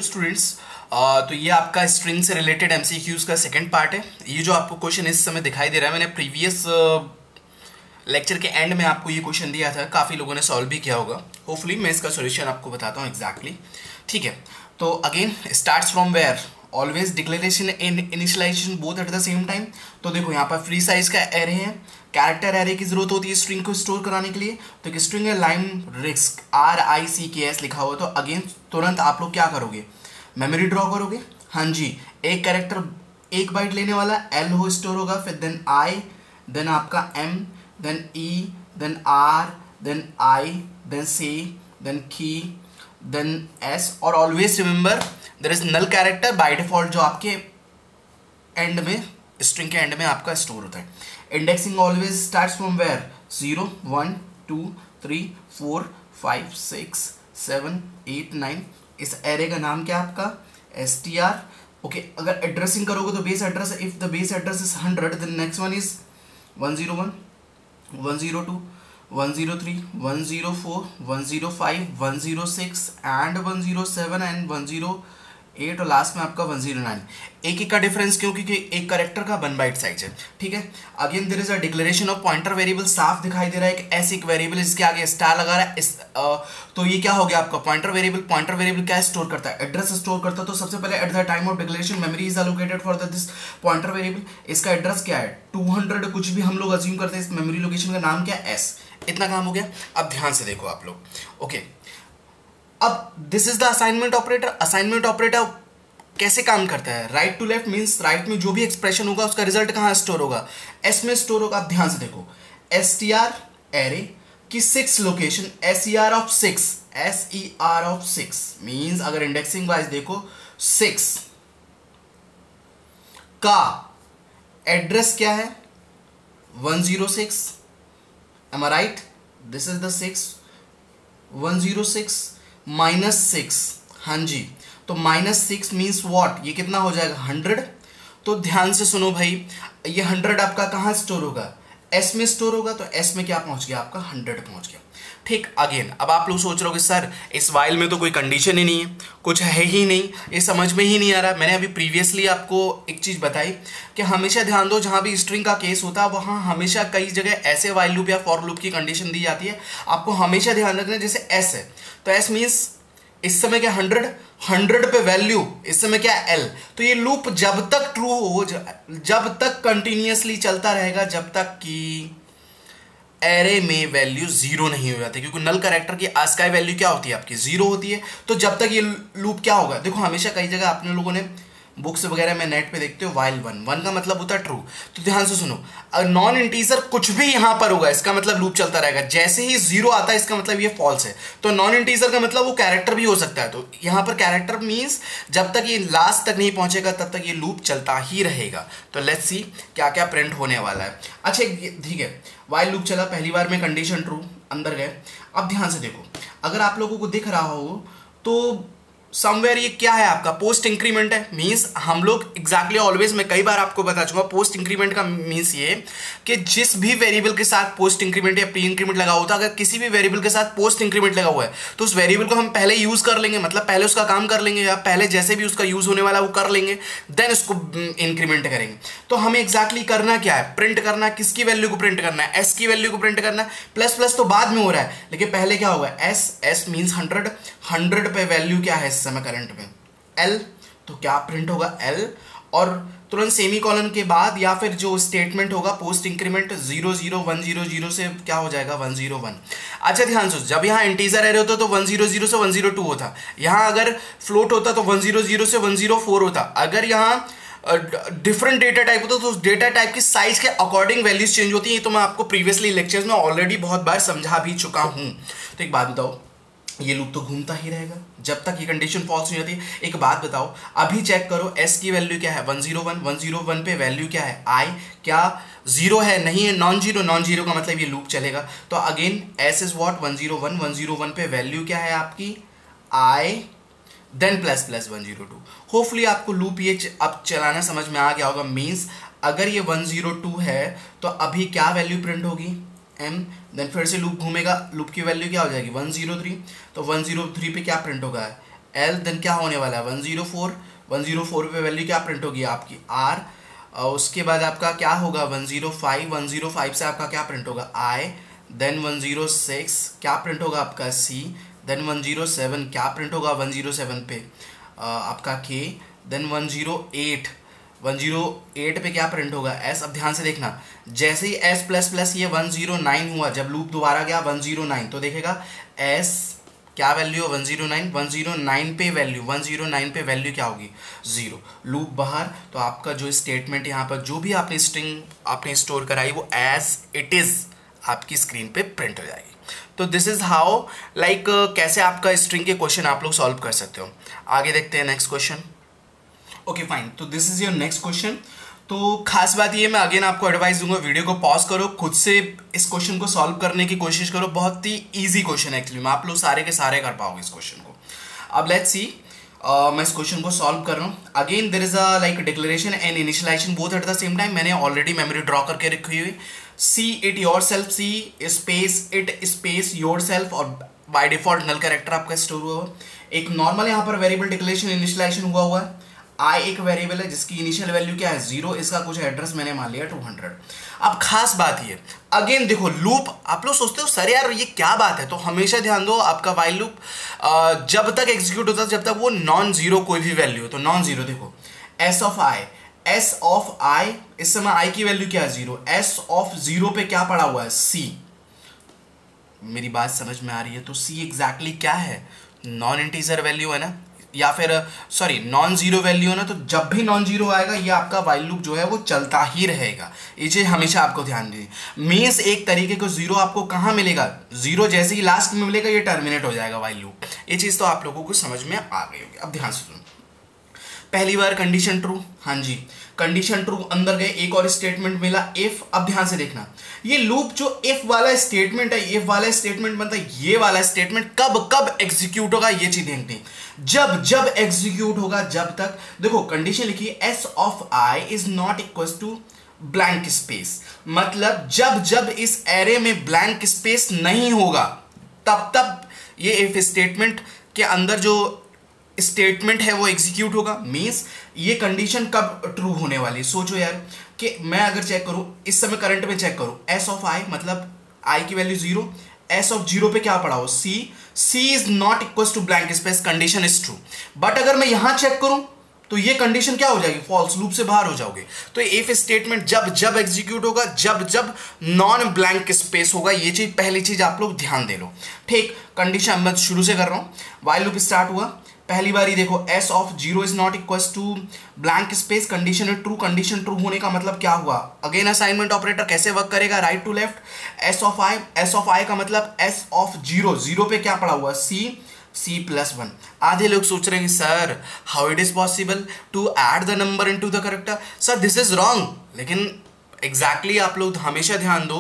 Students, तो ये आपका स्ट्रिंग से रिलेटेड एमसीक्यूज का सेकंड पार्ट है। ये जो आपको क्वेश्चन इस समय दिखाई दे रहा है, मैंने प्रीवियस लेक्चर के एंड में आपको ये क्वेश्चन दिया था, काफ़ी लोगों ने सॉल्व भी किया होगा। होपफुली मैं इसका सॉल्यूशन आपको बताता हूँ एग्जैक्टली। ठीक है, तो again starts from where, always declaration and initialization both at the same time. तो देखो यहाँ पर फ्री साइज का एरे है, कैरेक्टर एरे की जरूरत होती है स्ट्रिंग को स्टोर कराने के लिए। तो एक स्ट्रिंग है लाइन रिस्क RISK लिखा हुआ, तो अगेन तुरंत आप लोग क्या करोगे, मेमोरी ड्रॉ करोगे। हाँ जी, एक कैरेक्टर 1 बाइट लेने वाला, L हो स्टोर होगा, फिर देन I, देन आपका M, then E, then R, then I, then C, then K, then S। और always remember there is null character by default जो आपके एंड में, स्ट्रिंग के एंड में आपका स्टोर होता है। Indexing always starts from where, 0 1 2 3 4 5 6 7 8 9। इस एरे का नाम क्या है आपका, str। ओके, अगर एड्रेसिंग करोगे तो base address, if the base address is 100 then next one is 101 102 103 104 105 106 and 107 and 108 और लास्ट में आपका 109। एक का डिफरेंस क्यों, क्योंकि एक कैरेक्टर का 1 बाइट साइज है। ठीक है, again there is a declaration of pointer variable, साफ दिखाई दे रहा है एक ऐसे एक वेरिएबल इसके आगे स्टार लगा रहा है। तो ये क्या हो गया आपका पॉइंटर वेरिएबल। पॉइंटर वेरिएबल क्या स्टोर करता है, एड्रेस स्टोर करता है। तो सबसे पहले at the time of declaration memory is allocated for this pointer variable. इसका एड्रेस क्या है 200 कुछ भी हम लोग अज्यूम करते हैं। इस मेमोरी लोकेशन का नाम क्या है S। इतना काम हो गया। अब ध्यान से देखो आप लोग, ओके। अब this is the assignment operator. Assignment operator कैसे काम करता है, right to left means right में जो भी एक्सप्रेशन होगा उसका रिजल्ट कहां स्टोर होगा, S में स्टोर होगा। अब ध्यान से देखो, str एरे की 6 लोकेशन, SER ऑफ 6 मींस अगर इंडेक्सिंग वाइज देखो 6 का एड्रेस क्या है 106। Am I right? This is the 6 106 minus 6। हाँ जी, तो -6 मीन्स वॉट, ये कितना हो जाएगा 100। तो ध्यान से सुनो भाई, ये 100 आपका कहाँ स्टोर होगा, S में स्टोर होगा। तो S में क्या पहुंच गया आपका 100 पहुंच गया। ठीक, अगेन अब आप लोग सोच रहे हो कि सर इस वाइल में तो कोई कंडीशन ही नहीं है, कुछ है ही नहीं, ये समझ में ही नहीं आ रहा। मैंने अभी प्रीवियसली आपको एक चीज़ बताई कि हमेशा ध्यान दो, जहाँ भी स्ट्रिंग का केस होता है वहाँ हमेशा कई जगह ऐसे वाइल लूप या फॉर लूप की कंडीशन दी जाती है। आपको हमेशा ध्यान रखना, जैसे S है तो S मीन्स इस समय क्या 100 पे वैल्यू, इस समय क्या L। तो ये लूप जब तक ट्रू हो, जब तक कंटिन्यूअसली चलता रहेगा, जब तक कि एरे में वैल्यू 0 नहीं हो जाती, क्योंकि नल कैरेक्टर की ASCII वैल्यू क्या होती है आपकी 0 होती है। तो जब तक ये लूप क्या होगा, देखो हमेशा कई जगह आपने लोगों ने बुक्स वगैरह में नेट पे देखते हो वाइल 1 का मतलब होता है ट्रू। तो ध्यान से सुनो, नॉन इंटीजर कुछ भी यहां पर होगा इसका मतलब लूप चलता रहेगा। जैसे ही 0 आता है इसका मतलब ये फॉल्स है। तो नॉन इंटीजर का मतलब वो कैरेक्टर भी हो सकता है। तो यहां पर कैरेक्टर मींस जब तक ये लास्ट तक नहीं पहुंचेगा तब तक ये लूप चलता ही रहेगा। तो लेट्स सी क्या क्या प्रिंट होने वाला है। अच्छा ठीक है, वाइल लूप चला, पहली बार में कंडीशन ट्रू, अंदर गए। अब ध्यान से देखो, अगर आप लोगों को दिख रहा हो तो समवेयर ये क्या है आपका पोस्ट इंक्रीमेंट है। मींस हम लोग एग्जैक्टली ऑलवेज, मैं कई बार आपको बता चुका, पोस्ट इंक्रीमेंट का मींस ये कि जिस भी वेरिएबल के साथ पोस्ट इंक्रीमेंट या प्री इंक्रीमेंट लगा होता है, अगर किसी भी वेरिएबल के साथ पोस्ट इंक्रीमेंट लगा हुआ है तो उस वेरिएबल को हम पहले यूज कर लेंगे, मतलब पहले उसका काम कर लेंगे, या पहले जैसे भी उसका यूज होने वाला है वो कर लेंगे, देन उसको इंक्रीमेंट करेंगे। तो हमें एग्जैक्टली करना क्या है, प्रिंट करना है। किसकी वैल्यू को प्रिंट करना है, S की वैल्यू को प्रिंट करना है। प्लस प्लस तो बाद में हो रहा है, लेकिन पहले क्या होगा S मीन्स 100 पे वैल्यू क्या है इस समय करंट में L, तो क्या प्रिंट होगा L, और तुरंत सेमी कॉलन के बाद या फिर जो स्टेटमेंट होगा पोस्ट इंक्रीमेंट 00100 से क्या हो जाएगा 101। अच्छा ध्यान से, जब यहाँ इंटीजर एरे होता तो 100 से 102 होता, यहाँ अगर फ्लोट होता तो 100 से 104 होता। अगर यहाँ डिफरेंट डेटा टाइप होता तो उस डेटा टाइप की साइज के अकॉर्डिंग वैल्यूज चेंज होती है। तो मैं आपको प्रीवियसली लेक्चर्स में ऑलरेडी बहुत बार समझा भी चुका हूँ। तो एक बात बताओ, ये लूप तो घूमता ही रहेगा जब तक ये कंडीशन फॉल्स नहीं होती। एक बात बताओ, अभी चेक करो S की वैल्यू क्या है 101 पे वैल्यू क्या है I, क्या 0 है, नहीं है, नॉन जीरो का मतलब ये लूप चलेगा। तो अगेन S इज व्हाट 101 पे वैल्यू क्या है आपकी I, then plus plus 102। Hopefully आपको लूप ये अब चलाना समझ में आ गया होगा। मीन्स अगर ये 102 है तो अभी क्या वैल्यू प्रिंट होगी M, देन फिर से लूप घूमेगा, लूप की वैल्यू क्या हो जाएगी 103। तो 103 पे क्या प्रिंट होगा एल, देन क्या होने वाला है 104, 104 पे वैल्यू क्या प्रिंट होगी आपकी आर, उसके बाद आपका क्या होगा 105, 105 से आपका क्या प्रिंट होगा आई, देन 106 क्या प्रिंट होगा आपका सी, देन 107 क्या प्रिंट होगा 107 पे आपका के, देन 108, 108 पे क्या प्रिंट होगा एस। अब ध्यान से देखना, जैसे ही एस प्लस प्लस ये 109 हुआ, जब लूप दोबारा गया 109 तो देखेगा एस क्या वैल्यू है 109, 109 पे वैल्यू, 109 पे वैल्यू क्या होगी 0, लूप बाहर। तो आपका जो स्टेटमेंट यहाँ पर जो भी आपने स्ट्रिंग आपने स्टोर कराई वो एज इट इज आपकी स्क्रीन पे प्रिंट हो जाएगी। तो दिस इज हाउ लाइक कैसे आपका स्ट्रिंग के क्वेश्चन आप लोग सॉल्व कर सकते हो। आगे देखते हैं नेक्स्ट क्वेश्चन। ओके फाइन, तो this is your next question. तो खास बात ये, मैं अगेन आपको एडवाइस दूंगा, वीडियो को पॉज करो, खुद से इस क्वेश्चन को सॉल्व करने की कोशिश करो। बहुत ही इजी क्वेश्चन है एक्चुअली में, आप लोग सारे के सारे कर पाओगे इस क्वेश्चन को। अब लेट्स सी, मैं इस क्वेश्चन को सॉल्व कर रहा हूँ। Again there is a like declaration and initialization both at the same time. मैंने ऑलरेडी मेमोरी ड्रॉ करके रखी हुई, see it yourself, see space it space yourself, और बाय डिफॉल्ट नल कैरेक्टर आपका store हुआ हुआ। एक normal यहाँ पर वेरिएबल डिक्लेरेशन इनिशियलाइजेशन हुआ है। आई एक वेरिएबल है जिसकी इनिशियल वैल्यू क्या है 0, इसका कुछ एड्रेस मैंने मान लिया 200। अब खास बात ये, अगेन देखो लूप, आप लोग सोचते हो सर यार ये क्या बात है, तो हमेशा ध्यान दो आपका वाइल लूप जब तक एग्जीक्यूट होता है जब तक वो नॉन जीरो कोई भी वैल्यू हो। तो नॉन जीरो देखो एस ऑफ आई, इस समय आई की वैल्यू क्या है 0, एस ऑफ 0 पे क्या पड़ा हुआ है सी। मेरी बात समझ में आ रही है? तो सी एग्जैक्टली क्या है, नॉन इंटीजर वैल्यू है ना, या फिर सॉरी नॉन जीरो वैल्यू है ना। तो जब भी नॉन जीरो आएगा ये आपका वाइल लूप जो है वो चलता ही रहेगा। ये चीज हमेशा आपको ध्यान दीजिए। मीन्स एक तरीके को जीरो आपको कहाँ मिलेगा, जीरो जैसे ही लास्ट में मिलेगा ये टर्मिनेट हो जाएगा वाइल लूप। ये चीज तो आप लोगों को समझ में आ गई होगी। अब ध्यान से सुनो, पहली बार कंडीशन ट्रू, हाँ जी कंडीशन ट्रू, अंदर गए एक और स्टेटमेंट मिला इफ। अब ध्यान से देखना, ये लूप जो इफ वाला स्टेटमेंट है, इफ वाला स्टेटमेंट बनता है, ये वाला स्टेटमेंट कब कब एग्जीक्यूट होगा ये चीज देखनी। जब जब एग्जीक्यूट होगा, जब तक देखो कंडीशन लिखी s of i is not equal to blank space, मतलब जब जब इस एरे में ब्लैंक स्पेस नहीं होगा तब तब ये इफ स्टेटमेंट के अंदर जो स्टेटमेंट है वो एग्जीक्यूट होगा। मींस ये कंडीशन कब ट्रू होने वाली, सोचो यार कि मैं अगर चेक करूं इस समय करंट में चेक करूं एस ऑफ आई, मतलब आई की वैल्यू 0, एस ऑफ 0 पे क्या पड़ा हो C is not equal to blank space, condition is true. But अगर मैं यहां चेक करूं तो ये कंडीशन क्या हो जाएगी, फॉल्स, लूप से बाहर हो जाओगे। तो इफ स्टेटमेंट जब जब एग्जीक्यूट होगा जब जब नॉन ब्लैंक स्पेस होगा। ये चीज पहली चीज आप लोग ध्यान दे लो, ठीक। कंडीशन मैं शुरू से कर रहा हूं, व्हाइल लूप स्टार्ट हुआ, पहली बार ही देखो S of 0 is not equal to blank space, condition true. Condition true होने का मतलब क्या हुआ, अगेन असाइनमेंट ऑपरेटर कैसे वर्क करेगा, right to left. S of I का मतलब एस ऑफ 0 पे क्या पड़ा हुआ सी प्लस 1। आधे लोग सोच रहे हैं sir how it is possible to add the number into the character, sir this is wrong. लेकिन एग्जैक्टली आप लोग हमेशा ध्यान दो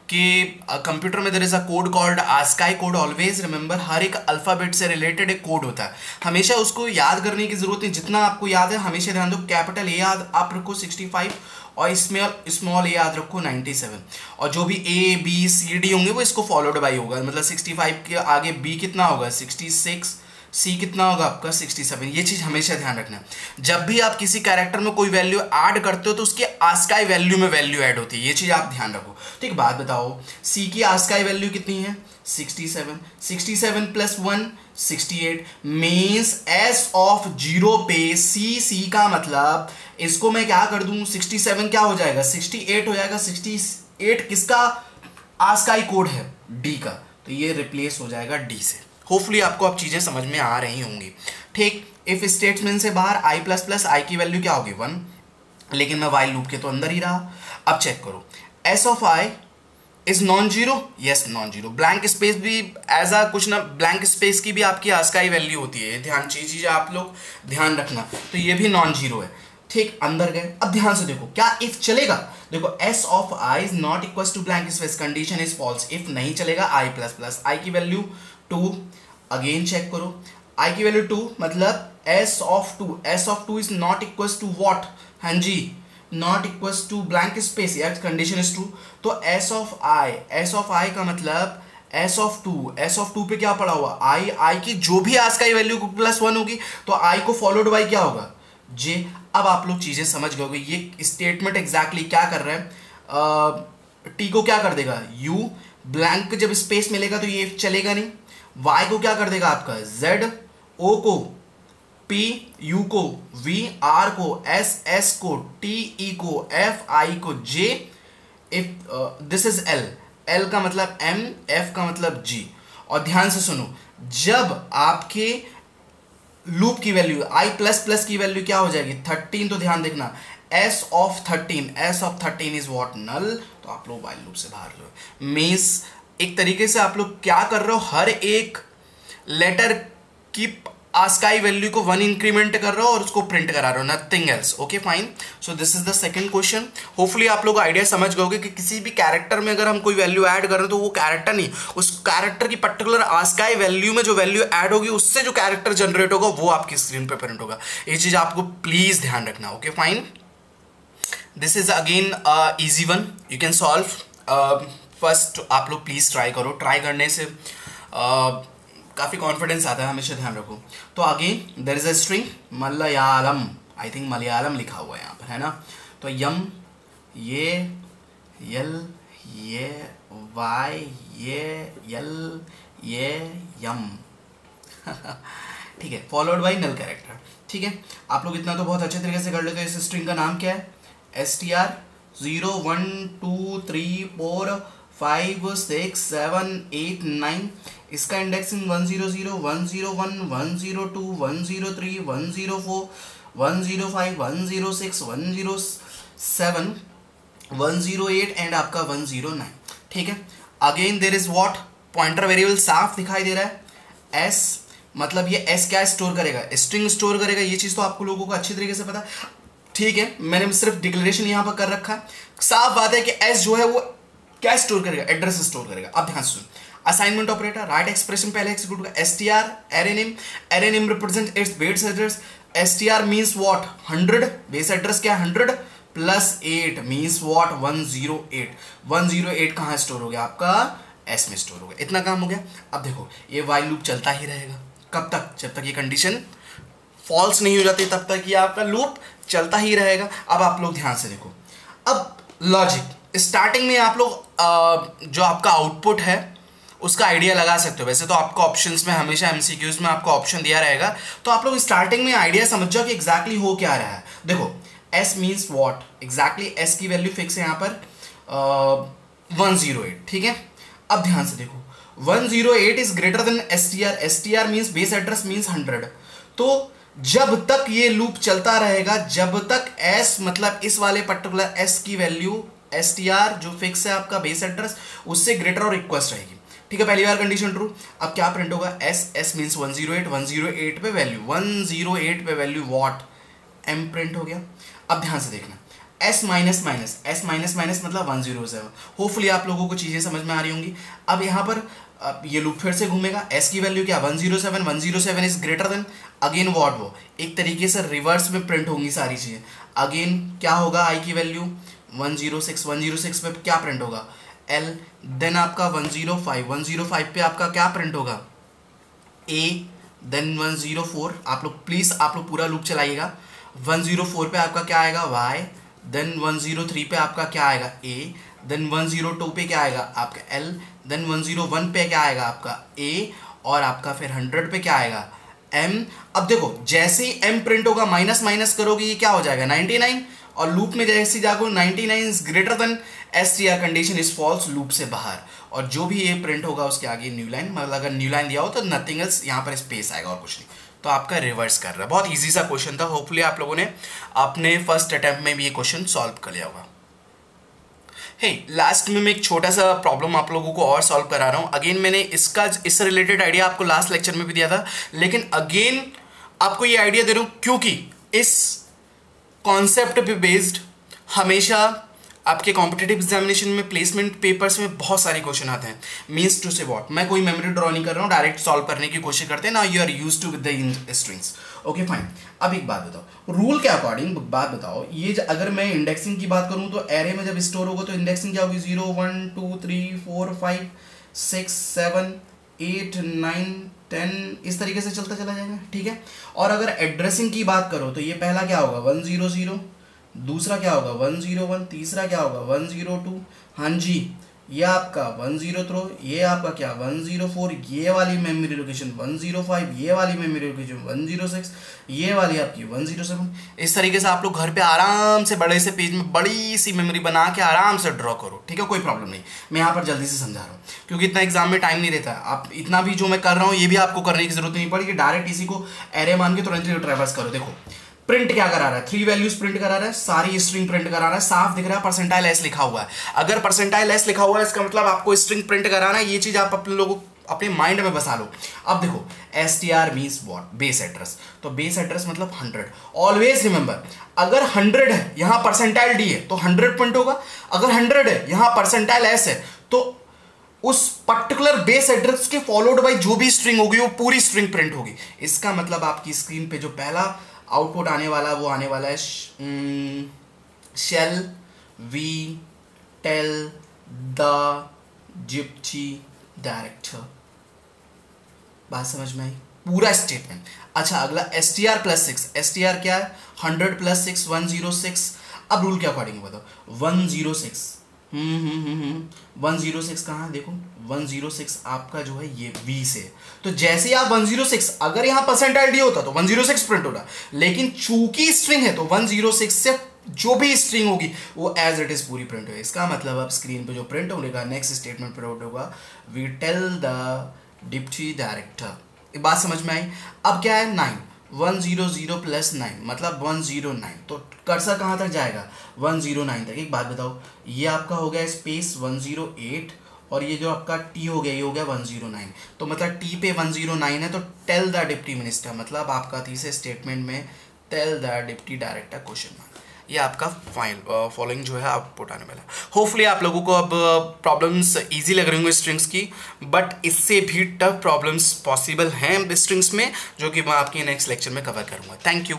कि कंप्यूटर में there is a code called ASCII code. Always remember, हर एक अल्फाबेट से रिलेटेड एक कोड होता है, हमेशा उसको याद करने की जरूरत है। जितना आपको याद है हमेशा ध्यान दो, कैपिटल ए याद आप रखो 65 और स्मॉल ए याद रखो 97, और जो भी ए बी सी डी होंगे वो इसको फॉलोड बाई होगा। मतलब 65 के आगे बी कितना होगा 66, सी कितना होगा आपका 67। ये चीज हमेशा ध्यान रखना, जब भी आप किसी कैरेक्टर में कोई वैल्यू ऐड करते हो तो उसके आस्काई वैल्यू में वैल्यू ऐड होती है, ये चीज आप ध्यान रखो। तो एक बात बताओ, सी की आस्काई वैल्यू कितनी है 67, 67 प्लस 1 68, मीन्स एस ऑफ 0 पे सी का मतलब इसको मैं क्या कर दूं 67 क्या हो जाएगा 68 हो जाएगा। 68 किसका आस्काई कोड है डी का, तो ये रिप्लेस हो जाएगा डी से। होपफुली आपको अब चीजें समझ में आ रही होंगी, ठीक। इफ स्टेटमेंट से बाहर आई प्लस प्लस आई की वैल्यू क्या होगी 1, लेकिन मैं वाइल लूप के तो अंदर ही रहा। अब चेक करो S of i is non zero, yes non zero. Blank space भी एज अ कुछ ना, ब्लैंक स्पेस की भी आपकी आस्काई वैल्यू होती है, ध्यान चीज आप लोग ध्यान रखना। तो ये भी नॉन जीरो है, ठीक। अंदर गए, अब ध्यान से देखो क्या इफ चलेगा, देखो S of i is not equal to blank space, condition is false. If नहीं चलेगा आई प्लस प्लस, आई की वैल्यू 2, अगेन चेक करो आई की वैल्यू 2 मतलब S of 2 is not equal to what, हाँ जी not equal to blank space, या condition is true. तो एस ऑफ आई का मतलब एस ऑफ टू पे क्या पड़ा हुआ, आई की जो भी आस्काई वैल्यू +1 होगी तो आई को फॉलोड बाई क्या होगा, जे। अब आप लोग चीजें समझ गए होगे ये स्टेटमेंट एग्जैक्टली क्या कर रहा है। टी को क्या कर देगा, यू ब्लैंक जब स्पेस मिलेगा तो ये चलेगा नहीं। वाई को क्या कर देगा आपका, जेड, ओ को पी, यू को वी, आर को एस, एस को टी, ई को एफ, आई को J, if this is L, L का मतलब एम, एफ का मतलब जी। और ध्यान से सुनो, जब आपके लूप की वैल्यू आई प्लस प्लस की वैल्यू क्या हो जाएगी 13, तो ध्यान देखना एस ऑफ 13 इज व्हाट, नल। तो आप लोग वाइल लूप से बाहर हो। मीन्स एक तरीके से आप लोग क्या कर रहे हो, हर एक लेटर की आस्काई वैल्यू को 1 इंक्रीमेंट कर रहे हो और उसको प्रिंट करा रहे हो, nothing else. Okay fine. So this is the second question. Hopefully आप लोग आइडिया समझ गए कि किसी भी कैरेक्टर में अगर हम कोई वैल्यू ऐड कर रहे हैं तो वो कैरेक्टर नहीं, उस कैरेक्टर की पर्टिकुलर आस्काई वैल्यू में जो वैल्यू ऐड होगी उससे जो कैरेक्टर जनरेट होगा वो आपकी स्क्रीन पर प्रिंट होगा। ये चीज आपको प्लीज ध्यान रखना। Okay fine. This is again easy one, you can solve. First आप लोग प्लीज ट्राई करो, ट्राई करने से काफ़ी कॉन्फिडेंस आता है, हमेशा ध्यान रखो। तो again there is a string Malayalam, I think Malayalam लिखा हुआ है यहाँ पर, है ना। तो यम, ये यल, ये वाई, ये यल, ये यम ठीक है, फॉलोड बाई नल कैरेक्टर। ठीक है, आप लोग इतना तो बहुत अच्छे तरीके से कर लेते हो। इस स्ट्रिंग का नाम क्या है, str 0 1 2 3 4 5 6 7 8 9। इसका इंडेक्सिंग 100 101 102 103 104 105 106 107 108 एंड आपका 109। ठीक है, again there is what, pointer variable साफ दिखाई दे रहा है। एस मतलब ये एस क्या स्टोर करेगा, स्ट्रिंग स्टोर करेगा। ये चीज तो आपको लोगों को अच्छी तरीके से पता। ठीक है, मैंने सिर्फ डिक्लेरेशन यहां पर कर रखा है। साफ बात है कि एस जो है वो क्या स्टोर करेगा, एड्रेस स्टोर करेगा। अब ध्यान सुन, असाइनमेंट ऑपरेटर, राइट एक्सप्रेशन पहले एग्जीक्यूट कर, STR array name represent it's base address. STR means what 100, base address क्या 100 प्लस 8 मींस व्हाट 108। 108 कहां स्टोर हो गया आपका, एस में स्टोर हो गया। इतना काम हो गया। अब देखो ये वाइल लूप चलता ही रहेगा, कब तक, जब तक ये कंडीशन फॉल्स नहीं हो जाती तब तक ये आपका लूप चलता ही रहेगा। अब आप लोग ध्यान से देखो, अब लॉजिक स्टार्टिंग में आप लोग जो आपका आउटपुट है उसका आइडिया लगा सकते हो। वैसे तो आपको ऑप्शंस में हमेशा एमसीक्यूज में आपको ऑप्शन दिया रहेगा, तो आप लोग स्टार्टिंग में आइडिया समझ जाओ कि एग्जैक्टली हो क्या रहा है। देखो S means what, exactly S की वैल्यू फिक्स है यहाँ पर 108। ठीक है, अब ध्यान से देखो 108 is greater than STR. STR means base address means 100। तो जब तक ये लूप चलता रहेगा, जब तक एस मतलब इस वाले पर्टिकुलर एस की वैल्यू एसटीआर जो फिक्स है आपका बेस एड्रेस उससे ग्रेटर और इक्वल रहेगी। ठीक है, पहली बार कंडीशन ट्रू। अब क्या प्रिंट होगा, एस, एस मीन्स 108, 108 पे वैल्यू, 108 पे वैल्यू व्हाट, एम प्रिंट हो गया। अब ध्यान से देखना, S minus minus, S minus minus मतलब 107। होपफुली आप लोगों को चीजें समझ में आ रही होंगी। अब यहाँ पर ये लूप फिर से घूमेगा, एस की वैल्यू क्या 107, 107 is greater then, again what, वो एक तरीके से रिवर्स में प्रिंट होंगी सारी चीजें। अगेन क्या होगा, आई की वैल्यू 106, 106 पे क्या प्रिंट होगा, एल। देन आपका 105, 105 पे आपका क्या प्रिंट होगा, ए। देन 104, आप लोग प्लीज आप लोग पूरा लूप चलाइएगा। 104 पे आपका क्या आएगा, वाई। देन 103 पे आपका क्या आएगा, ए। देन 102 पे क्या आएगा आपका एल। देन 101 पे क्या आएगा आपका ए, और आपका फिर 100 पे क्या आएगा एम। अब देखो जैसे ही एम प्रिंट होगा माइनस माइनस करोगे ये क्या हो जाएगा 99, और लूप में जैसे जागो 99 is greater than STR, condition is false, loop से बाहर। और जो भी ये प्रिंट होगा उसके आगे न्यू लाइन, मतलब अगर न्यू लाइन दिया हो तो नथिंग एल्स, यहाँ पर स्पेस आएगा और कुछ नहीं। तो आपका रिवर्स कर रहा है। बहुत इजी सा क्वेश्चन था, होपफुली आप लोगों ने अपने फर्स्ट अटेम्प्ट में भी ये क्वेश्चन सॉल्व कर लिया होगा। हे लास्ट में मैं एक छोटा सा प्रॉब्लम आप लोगों को और सॉल्व करा रहा हूँ। अगेन मैंने इससे रिलेटेड आइडिया आपको लास्ट लेक्चर में भी दिया था, लेकिन अगेन आपको ये आइडिया दे रहा हूँ क्योंकि इस कॉन्सेप्ट पे बेस्ड हमेशा आपके कॉम्पिटिटिव एग्जामिनेशन में प्लेसमेंट पेपर्स में बहुत सारे क्वेश्चन आते हैं। मीन्स टू से व्हाट, मैं कोई मेमोरी ड्रॉ नहीं कर रहा हूँ, डायरेक्ट सॉल्व करने की कोशिश करते हैं ना। You are used to with the strings. Okay fine. अब एक बात बताओ, रूल के अकॉर्डिंग बात बताओ, ये अगर मैं इंडेक्सिंग की बात करूँ तो एरे में जब स्टोर होगा तो इंडेक्सिंग क्या होगी 0 1 2 3 4 5 6 7 8 9 10 इस तरीके से चलता चला जाएगा, ठीक है। और अगर एड्रेसिंग की बात करो तो ये पहला क्या होगा 100, दूसरा क्या होगा 101, तीसरा क्या होगा 102, हाँ जी ये आपका 103, ये आपका क्या 104, ये वाली मेमोरी लोकेशन 105, ये वाली मेमोरी लोकेशन 106, ये वाली आपकी 107। इस तरीके से आप लोग घर पे आराम से बड़े से पेज में बड़ी सी मेमोरी बना के आराम से ड्रॉ करो, ठीक है, कोई प्रॉब्लम नहीं। मैं यहाँ पर जल्दी से समझा रहा हूँ क्योंकि इतना एग्जाम में टाइम नहीं रहता है। आप इतना भी जो मैं कर रहा हूँ ये भी आपको करने की जरूरत नहीं पड़ेगी, डायरेक्ट इसी को एरे मान के तुरंत ट्रेवर्स करो। देखो प्रिंट क्या करा रहा है, 3 वैल्यूज प्रिंट करा रहा है, सारी स्ट्रिंग प्रिंट करा रहा है, साफ दिख रहा है परसेंटाइल एस लिखा हुआ है। अगर परसेंटाइल एस लिखा हुआ है इसका मतलब आपको स्ट्रिंग प्रिंट कराना है, ये चीज आप अपने लोगों अपने माइंड में बसा लो। अब देखो STR means what, base address, तो बेस एड्रेस मतलब 100। ऑलवेज रिमेंबर अगर 100 है यहाँ परसेंटाइल डी है तो 100 प्रिंट होगा, अगर 100 है यहाँ परसेंटाइल एस है तो उस पर्टिकुलर बेस एड्रेस के फॉलोड बाय जो भी स्ट्रिंग होगी वो पूरी स्ट्रिंग प्रिंट होगी। इसका मतलब आपकी स्क्रीन पे जो पहला आउटपुट आने वाला वो आने वाला है shall we tell the gypsy director. बात समझ में आई, पूरा स्टेटमेंट। अच्छा अगला STR+6, STR क्या है 100 + 6 106। अब रूल के अकॉर्डिंग बताओ 106 106 कहाँ है, देखो 106 आपका जो है ये V से, तो जैसे ही आप 106 अगर यहाँ परसेंटाइल डी होता तो 106 प्रिंट होता, लेकिन चूंकि स्ट्रिंग है तो 106 से जो भी स्ट्रिंग होगी वो एज इट इज पूरी प्रिंट होगी। इसका मतलब अब स्क्रीन पे जो प्रिंट होगा नेक्स्ट स्टेटमेंट प्रिंट होगा we tell the deputy director. बात समझ में आई। अब क्या है 9 100 + 9 मतलब 109, तो कर्सर कहाँ तक जाएगा 109 तक। एक बात बताओ ये आपका हो गया स्पेस 108 और ये जो आपका टी हो गया ये हो गया 109, तो मतलब टी पे 109 है तो टेल द डिप्टी मिनिस्टर मतलब आपका तीसरे स्टेटमेंट में tell the deputy director question mark, ये आपका फॉलोइंग जो है आउटपुट आने वाला है। होपफुली आप लोगों को अब प्रॉब्लम्स इजी लग रही होंगी स्ट्रिंग्स की, बट इससे भी टफ प्रॉब्लम्स पॉसिबल हैं स्ट्रिंग्स में जो कि मैं आपके नेक्स्ट लेक्चर में कवर करूंगा। Thank you.